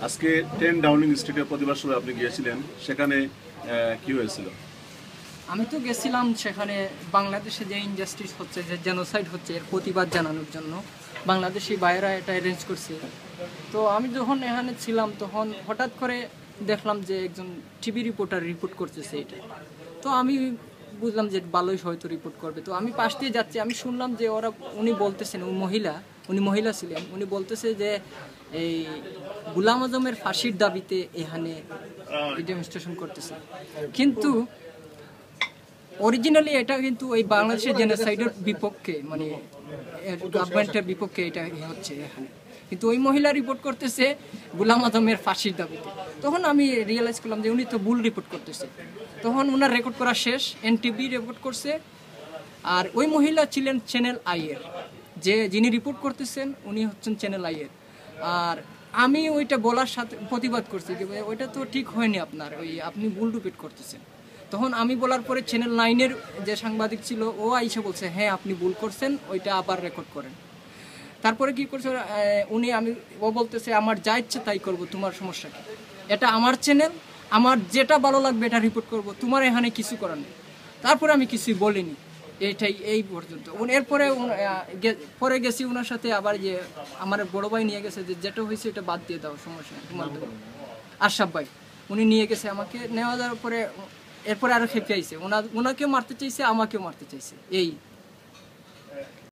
আজকে 10 ডাউনিং স্ট্রিটের প্রতিবাদ সভায় আপনি গিয়েছিলেন, সেখানে কি হয়েছিল? আমি তো গেছিলাম সেখানে বাংলাদেশে যে ইনজাস্টিস হচ্ছে, যে জেনোসাইড হচ্ছে, এর প্রতিবাদ জানানোর জন্য। বাংলাদেশি বাইরা এটা অ্যারেঞ্জ করছে। তো আমি যখন এখানে ছিলাম তখন হঠাৎ করে দেখলাম যে একজন টিভি রিপোর্টার রিপোর্ট করতেছে এটা। তো আমি বুঝলাম যে ভালোই হয়তো রিপোর্ট করবে। তো আমি পাশ দিয়ে যাচ্ছি, আমি শুনলাম যে উনি বলতেছেন, উনি মহিলা ছিলেন, উনি বলতেছে যে এই গোলাম আজমের ফাঁসির দাবিতে এখানে ডেমনস্ট্রেশন করতেছে। কিন্তু অরিজিনালি এটা কিন্তু এই বাংলাদেশের জেনোসাইডের বিপক্ষে, মানে গভর্নমেন্টের বিপক্ষে এটা হচ্ছে এখানে। কিন্তু ওই মহিলা রিপোর্ট করতেছে গোলাম আজমের ফাঁসির দাবিতে। তখন আমি রিয়েলাইজ করলাম যে উনি তো ভুল রিপোর্ট করতেছে। তখন ওনার রেকর্ড করা শেষ, এনটিভি রেকর্ড করছে। আর ওই মহিলা ছিলেন চ্যানেল আইয়ের, যিনি রিপোর্ট করতেছেন উনি হচ্ছেন চ্যানেল আইয়ের। আর আমি ওইটা বলার সাথে প্রতিবাদ করছি যে ওইটা তো ঠিক হয়নি, আপনি ভুল রিপোর্ট করতেছেন। তখন আমি বলার পরে চ্যানেল 9-এর যে সাংবাদিক ছিল ও আইসা বলছে হ্যাঁ আপনি ভুল করছেন, ওইটা আবার রেকর্ড করেন। তারপরে কি করছে ও বলতেছে আমার যা ইচ্ছে তাই করব, তোমার সমস্যা কি? এটা আমার চ্যানেল, আমার যেটা ভালো লাগবে এটা রিপোর্ট করব, তোমার এখানে কিছু করার নেই। তারপরে আমি কিছুই বলিনি, এই পর্যন্ত। এরপরে পরে গেছি ওনার সাথে, আবার যে আমার বড় ভাই নিয়ে গেছে যে যেটা হয়েছে এটা বাদ দিয়ে দাও, সমস্যা নেই তোমার। আশরাফ ভাই উনি নিয়ে গেছে আমাকে, নেওয়া যাওয়ার পরে এরপরে আরো খেপে আইছে, ওনাকেও মারতে চাইছে আমাকেও মারতে চাইছে। এই